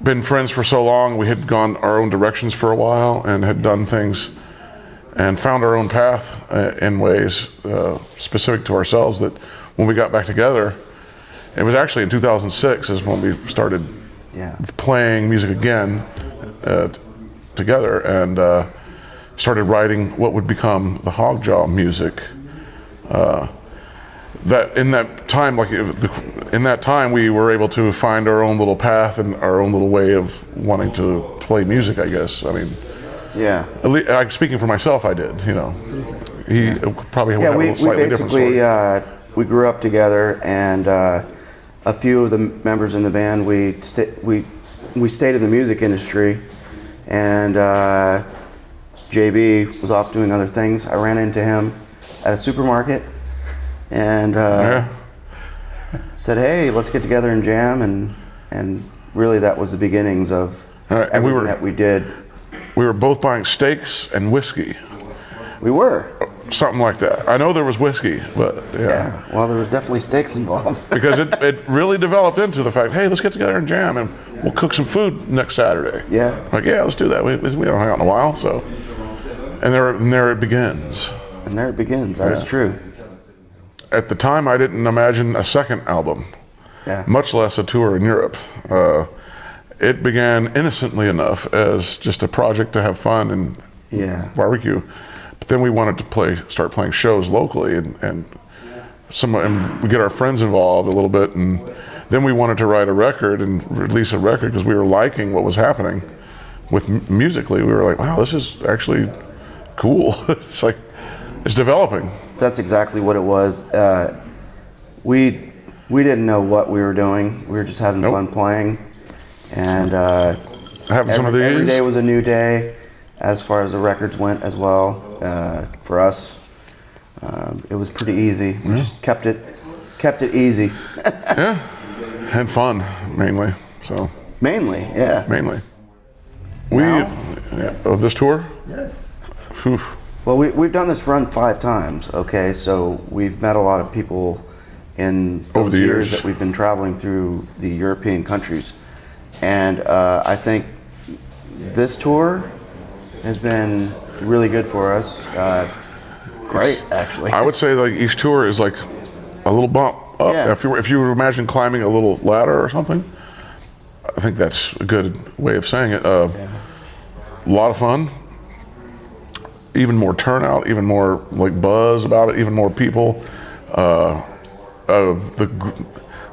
been friends for so long. We had gone our own directions for a while and had done things and found our own path in ways specific to ourselves, that when we got back together, it was actually in 2006 is when we started playing music again together, and started writing what would become the HOGJAW music. That in that time, in that time, we were able to find our own little path and our own little way of wanting to play music, I guess. I mean, at least, speaking for myself, I did. You know, he probably would have a slightly different story. We grew up together, and a few of the members in the band, we stayed in the music industry, and JB was off doing other things. I ran into him at a supermarket, and said, "Hey, let's get together and jam," and really that was the beginnings of everything that we did. We were both buying steaks and whiskey. We were. Something like that. I know there was whiskey, but yeah. Well, there was definitely steaks involved. Because it really developed into the fact, hey, let's get together and jam, and we'll cook some food next Saturday. Yeah. Like, yeah, let's do that. We don't hang out in a while, so. And there it begins. And there it begins. That is true. At the time, I didn't imagine a second album, much less a tour in Europe. It began innocently enough as just a project to have fun and barbecue. But then we wanted to start playing shows locally, and we get our friends involved a little bit, and then we wanted to write a record and release a record because we were liking what was happening with musically. We were like, wow, this is actually cool. It's like, it's developing. That's exactly what it was. We didn't know what we were doing. We were just having fun playing, and every day was a new day as far as the records went as well. For us, it was pretty easy. We just kept it easy. And fun mainly. So mainly. Of this tour. Yes. Whew. Well, we've done this run 5 times. Okay, so we've met a lot of people in those years that we've been traveling through the European countries, and I think this tour has been really good for us. Great, actually. I would say like each tour is like a little bump up. Yeah. If you imagine climbing a little ladder or something, I think that's a good way of saying it. A lot of fun, even more turnout, even more like buzz about it, even more people. The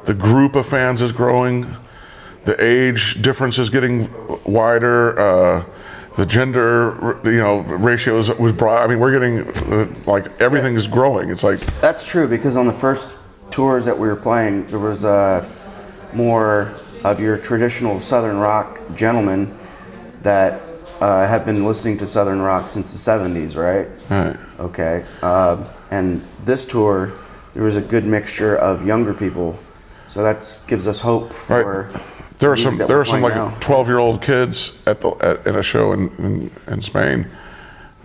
group of fans is growing. The age difference is getting wider. The gender, ratios was broad. I mean, we're getting like everything is growing. It's like that's true, because on the first tours that we were playing, there was more of your traditional Southern rock gentlemen that have been listening to Southern rock since the 70s, right? Right. Okay. And this tour, there was a good mixture of younger people, so that gives us hope for. Right. There are some like 12-year-old kids in a show in Spain.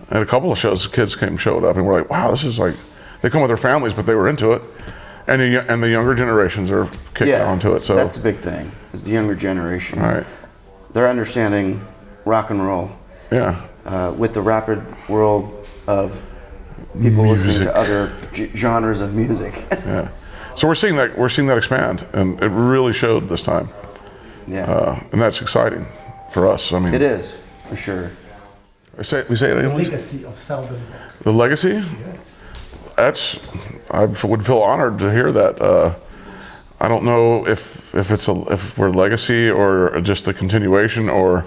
At a couple of shows, kids showed up, and we're like, wow, this is like, they come with their families, but they were into it, and the younger generations are kicked onto it. So that's a big thing. Is the younger generation. Right. They're understanding rock and roll. Yeah. With the rapid world of people listening to other genres of music. Yeah. So we're seeing that expand, and it really showed this time. Yeah. And that's exciting for us. I mean, it is, for sure. We say it. The legacy of Southern rock. The legacy? Yes. I would feel honored to hear that. I don't know if we're legacy or just a continuation, or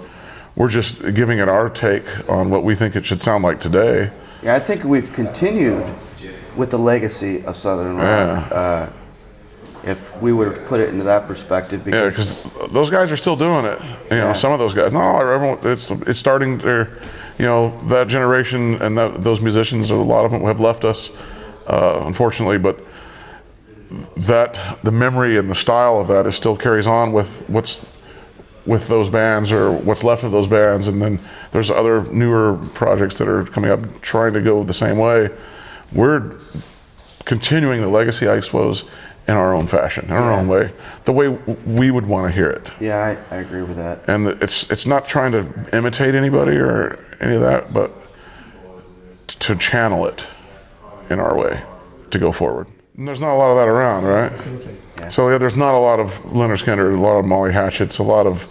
we're just giving it our take on what we think it should sound like today. Yeah, I think we've continued with the legacy of Southern rock. Yeah. If we were to put it into that perspective, because those guys are still doing it. You know, some of those guys. No, everyone. It's starting to, that generation and those musicians. A lot of them have left us, unfortunately. But the memory and the style of that still carries on with those bands, or what's left of those bands. And then there's other newer projects that are coming up trying to go the same way. We're continuing the legacy, I suppose, in our own fashion, in our own way, the way we would want to hear it. Yeah, I agree with that. And it's not trying to imitate anybody or any of that, but to channel it in our way to go forward. And there's not a lot of that around, right? Absolutely. Yeah. So yeah, there's not a lot of Leonard Skinner, a lot of Molly Hatchets, a lot of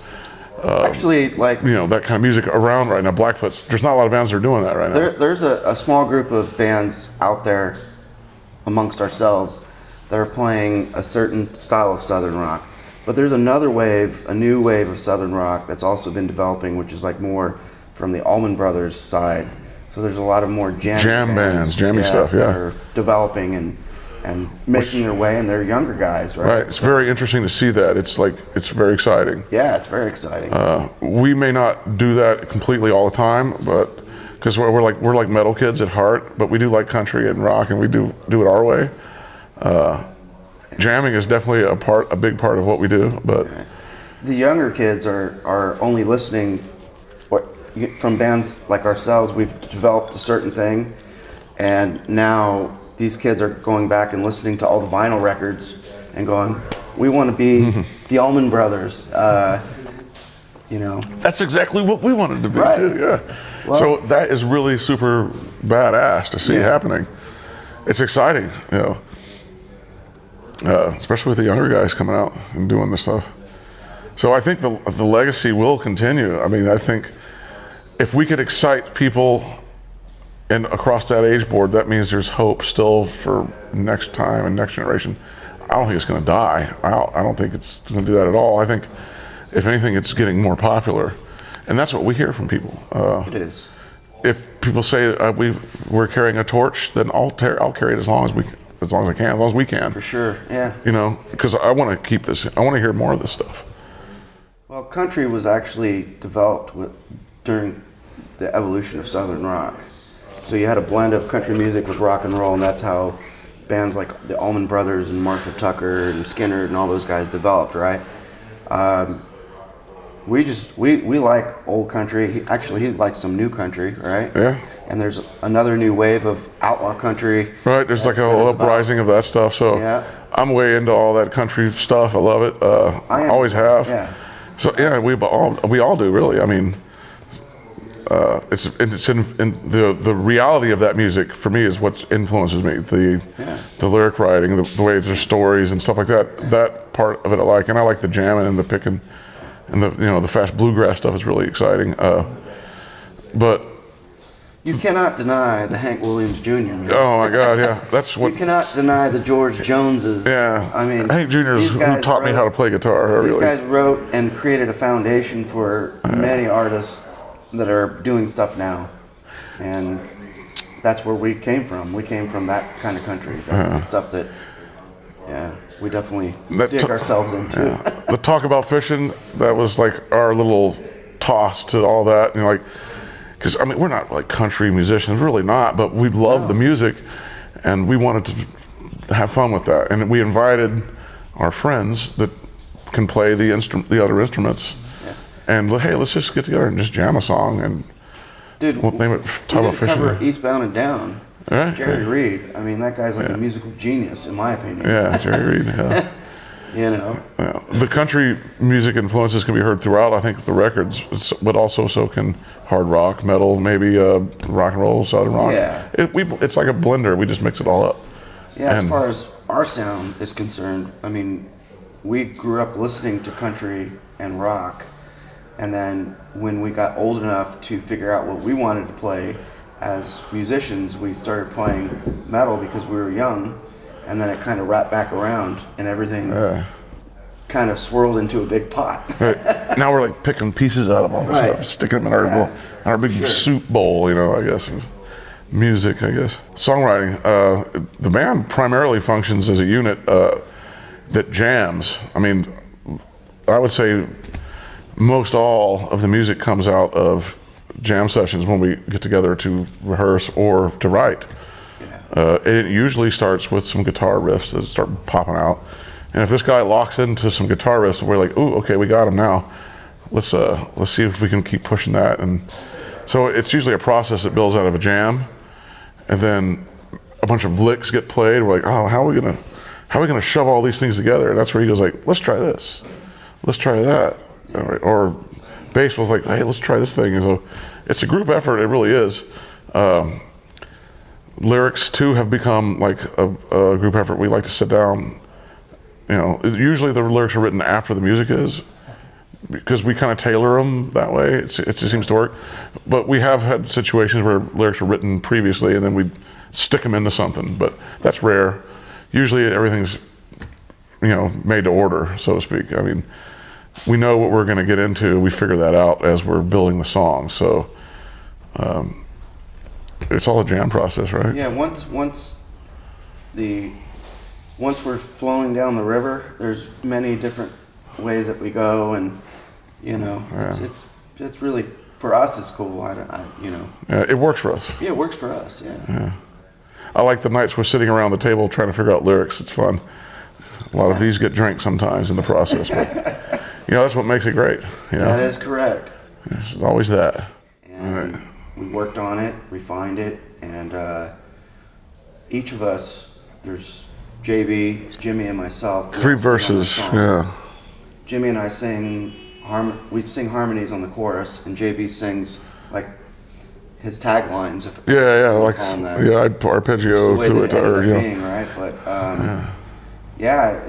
Actually, like, you know, that kind of music around right now. Blackfoot's. There's not a lot of bands that are doing that right now. there's a small group of bands out there amongst ourselves that are playing a certain style of Southern rock. But there's another wave, a new wave of Southern rock that's also been developing, which is like more from the Allman Brothers side. So there's a lot of more jam bands, jammy stuff, yeah. that are developing and making their way, and they're younger guys, right? Right. It's very interesting to see that. It's very exciting. Yeah, it's very exciting. We may not do that completely all the time, but because we're like metal kids at heart, but we do like country and rock, and we do it our way. Jamming is definitely a big part of what we do, but The younger kids are only listening from bands like ourselves. We've developed a certain thing, and now these kids are going back and listening to all the vinyl records and going, we want to be the Allman Brothers. You know, that's exactly what we wanted to be Right. too. Yeah. Well, so that is really super badass to see happening. It's exciting, you know, especially with the younger guys coming out and doing this stuff. So I think the legacy will continue. I mean, I think if we could excite people and across that age board, that means there's hope still for next time and next generation. I don't think it's going to die. I don't think it's going to do that at all. I think, if anything, it's getting more popular, and that's what we hear from people. it is. If people say we're carrying a torch, then I'll carry it as long as I can, as long as we can. For sure, yeah. You know, because I want to keep this. I want to hear more of this stuff. Well, country was actually developed during the evolution of Southern rock. So you had a blend of country music with rock and roll, and that's how bands like the Allman Brothers and Marshall Tucker and Skinner and all those guys developed, right? We like old country. He likes some new country, right? Yeah. And there's another new wave of outlaw country. Right. There's like a uprising of that stuff. So Yeah. I'm way into all that country stuff. I love it. I always have. Yeah. So yeah, we all do really. I mean, it's in the reality of that music for me is what influences me. The lyric writing, the way there's stories and stuff like that. That part of it I like, and I like the jamming and the picking, and the fast bluegrass stuff is really exciting. But You cannot deny the Hank Williams Jr. Man. oh my God, yeah, that's what. You cannot deny the George Joneses. Yeah, I mean, Hank Jr. is these who guys taught me how to play guitar. These Really. guys wrote and created a foundation for many artists that are doing stuff now, and that's where we came from. We came from that kind of country. That's the stuff that, we definitely dig ourselves into. Yeah. The talk about fishing, that was like our little toss to all that, because I mean we're not like country musicians, really not, but we love the music, and we wanted to have fun with that, and we invited our friends that can play the other instruments, and hey, let's just get together and just jam a song, and Dude, we'll name it Talk About Fishing. cover Eastbound and Down. Right? Jerry Reed. I mean, that guy's like a musical genius, in my opinion. Yeah, Jerry Reed. Yeah. Yeah. The country music influences can be heard throughout. I think the records, but also so can hard rock, metal, maybe rock and roll, southern rock. Yeah. It's like a blender. We just mix it all up. Yeah, as far as our sound is concerned, I mean, we grew up listening to country and rock, and then when we got old enough to figure out what we wanted to play as musicians, we started playing metal because we were young, and then it kind of wrapped back around, and everything kind of swirled into a big pot. Right. Now we're like picking pieces out of all this stuff, sticking them in our big soup bowl, I guess. Music, I guess. Songwriting. The band primarily functions as a unit that jams. I mean, I would say most all of the music comes out of jam sessions when we get together to rehearse or to write. It usually starts with some guitar riffs that start popping out, and if this guy locks into some guitar riffs, we're like, "Ooh, okay, we got him now. Let's see if we can keep pushing that." And so it's usually a process that builds out of a jam, and then a bunch of licks get played. We're like, "Oh, how how are we going to shove all these things together? And that's where he goes like, let's try this, let's try that, or bass was like, hey, let's try this thing. And so it's a group effort. It really is. Lyrics too have become like a group effort. We like to sit down. Usually the lyrics are written after the music is, because we kind of tailor them that way. It just seems to work. But we have had situations where lyrics were written previously and then we stick them into something. But that's rare. Usually everything's, made to order, so to speak. I mean, we know what we're going to get into. We figure that out as we're building the song. So it's all a jam process, right? Yeah. Once we're flowing down the river, there's many different ways that we go, and it's really, for us, it's cool. Yeah, it works for us. Yeah, it works for us. Yeah. I like the nights we're sitting around the table trying to figure out lyrics. It's fun. A lot of these get drank sometimes in the process, but that's what makes it great. That is correct. There's always that. And we worked on it, refined it, and each of us, there's JB, Jimmy, and myself. 3 verses, yeah. Jimmy and I sing harmonies on the chorus, and JB sings like his taglines. I'd arpeggio to it, right? But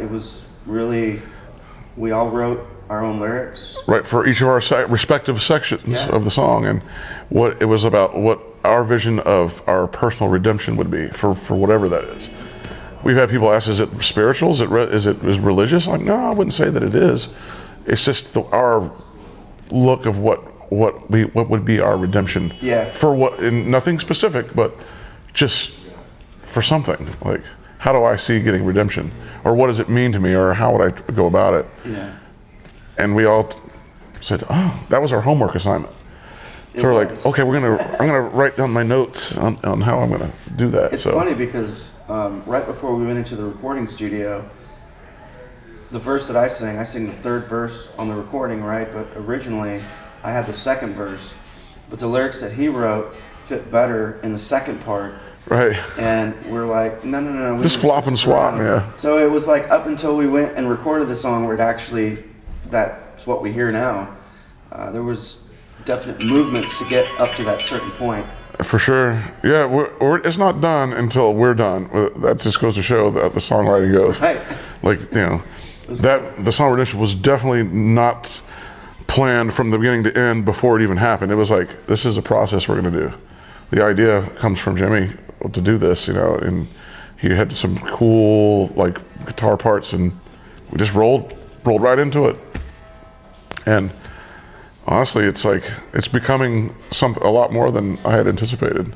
it was really, we all wrote our own lyrics. Right, for each of our respective sections of the song, and what it was about, what our vision of our personal redemption would be for whatever that is. We've had people ask, is it spiritual? Is it religious? Like, no, I wouldn't say that it is. It's just our look of what would be our redemption. Yeah. For what, and nothing specific, but just for something. Like, how do I see getting redemption? Or what does it mean to me? Or how would I go about it? Yeah. And we all said, oh, that was our homework assignment. So we're like, okay, I'm gonna write down my notes on how I'm gonna do that. It's funny because right before we went into the recording studio, the verse that I sing the third verse on the recording, right? But originally, I had the second verse, but the lyrics that he wrote fit better in the second part. Right. And we're like, no. Just flop and swap, yeah. So it was like up until we went and recorded the song where that's what we hear now. There was definite movements to get up to that certain point. For sure. Yeah, it's not done until we're done. That just goes to show that the songwriting goes. Right. Like, the song Redemption was definitely not planned from the beginning to end before it even happened. It was like, this is a process we're going to do. The idea comes from Jimmy to do this, and he had some cool like guitar parts, and we just rolled right into it. And honestly, it's like, it's becoming a lot more than I had anticipated.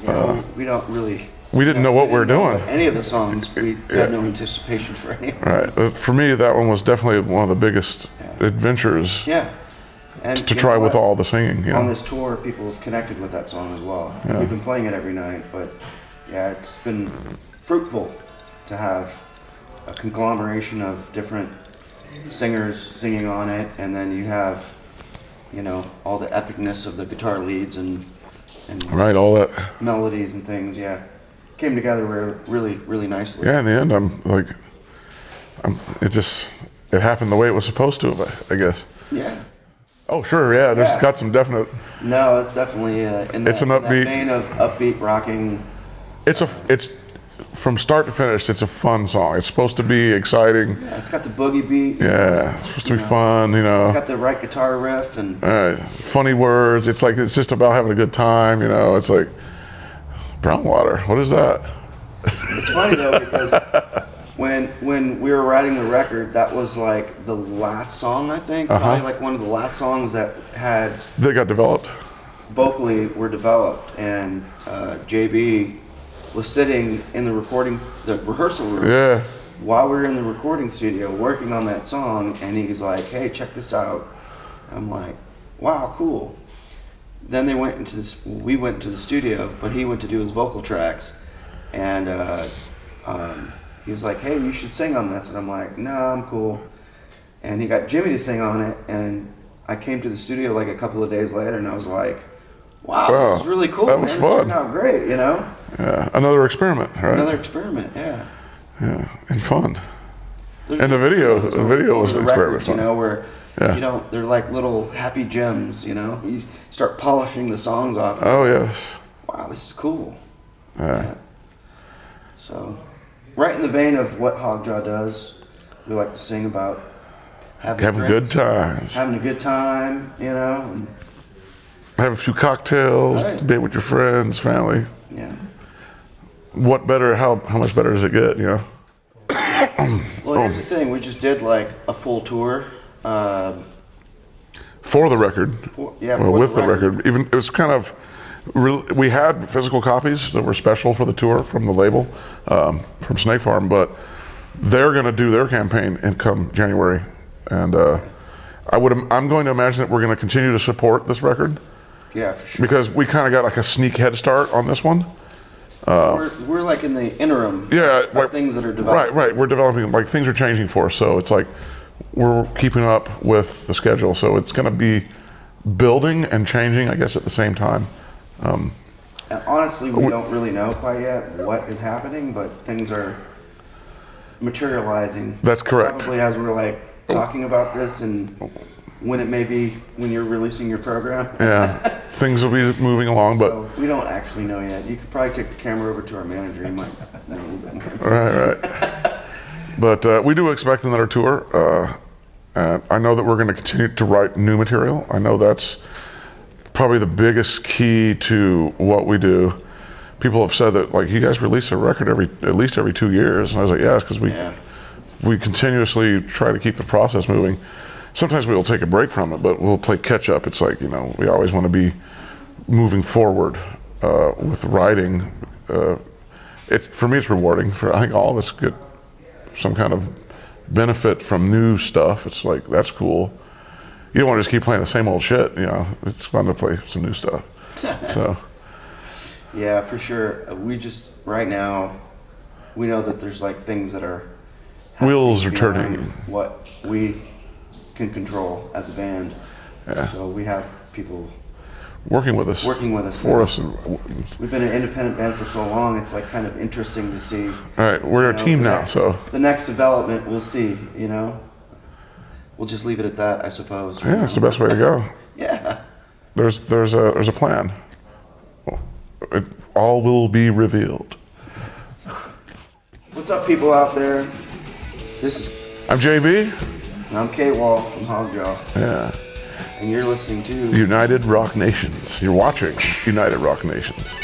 Yeah, we didn't know what we were doing. Any of the songs, we had no anticipation for any of them. Right. For me, that one was definitely one of the biggest adventures. Yeah. And to try with all the singing. On this tour, people have connected with that song as well. Yeah. We've been playing it every night, but it's been fruitful to have a conglomeration of different singers singing on it, and then you have, all the epicness of the guitar leads and right, all that melodies and things. Yeah, came together really, really nicely. Yeah, in the end, it happened the way it was supposed to, I guess. Yeah. Oh, sure, yeah. There's got some definite. No, it's definitely in that vein of upbeat rocking. It's from start to finish. It's a fun song. It's supposed to be exciting. Yeah, it's got the boogie beat. Yeah, it's supposed to be fun. It's got the right guitar riff and funny words. It's like, it's just about having a good time. It's like brown water. What is that? It's funny though, because when we were writing the record, that was like the last song, I think. Probably like one of the last songs that got developed. Vocally were developed, and JB was sitting in the rehearsal room while we were in the recording studio working on that song, and he's like, hey, check this out. I'm like, wow, cool. Then we went into the studio, but he went to do his vocal tracks, and he was like, hey, you should sing on this. And I'm like, no, I'm cool. And he got Jimmy to sing on it, and I came to the studio like a couple of days later, and I was like, wow, this is really cool. That was fun. This turned out great, Yeah, another experiment, right? Another experiment, yeah. Yeah, and fun. There's And the video was the very records, fun. you know, where Yeah. you don't. They're like little happy gems, you know. You start polishing the songs off. Oh yes. Wow, this is cool. Yeah. So, right in the vein of what HOGJAW does, we like to sing about having good drinks, times. having a good time, you know. And, Have a few cocktails, Right. be with your friends, family. yeah. What better? How much better does it get? You know. Well, here's the thing. We just did like a full tour. For the record. For With the record. Even it was kind of. We had physical copies that were special for the tour from the label, from Snake Farm, but they're going to do their campaign in come January, and I'm going to imagine that we're going to continue to support this record. Yeah, for sure. Because we kind of got like a sneak head start on this one. We're like in the interim. Yeah, of things that are developing. Right. We're developing, like things are changing for us, so it's like we're keeping up with the schedule. So it's going to be building and changing, I guess, at the same time. And honestly, we don't really know quite yet what is happening, but things are materializing. That's correct. Probably as we're like talking about this and when it may be when you're releasing your program. Yeah, things will be moving along, but So we don't actually know yet. You could probably take the camera over to our manager. He might know a little bit more. right. But we do expect another tour. And I know that we're going to continue to write new material. I know that's probably the biggest key to what we do. People have said that, like, you guys release a record at least every 2 years, and I was like, yes, because we continuously try to keep the process moving. Sometimes we'll take a break from it, but we'll play catch up. It's like, you know, we always want to be moving forward with writing. For me, it's rewarding. I think all of us get some kind of benefit from new stuff. It's like, that's cool. You don't want to just keep playing the same old shit, you know. It's fun to play some new stuff. So. Yeah, for sure. We just, right now, we know that there's like things that are Wheels are beyond turning. what we can control as a band. Yeah. So we have people Working with us. For now. us. We've been an independent band for so long, it's like kind of interesting to see. All right, we're a team now, so. The next development, we'll see, you know? We'll just leave it at that, I suppose. Yeah, it's the best way to go. Yeah. There's a plan. It all will be revealed. What's up, people out there? This is, I'm JB. and I'm K-Wall from HOGJAW, Yeah. and you're listening to United Rock Nations. You're watching United Rock Nations.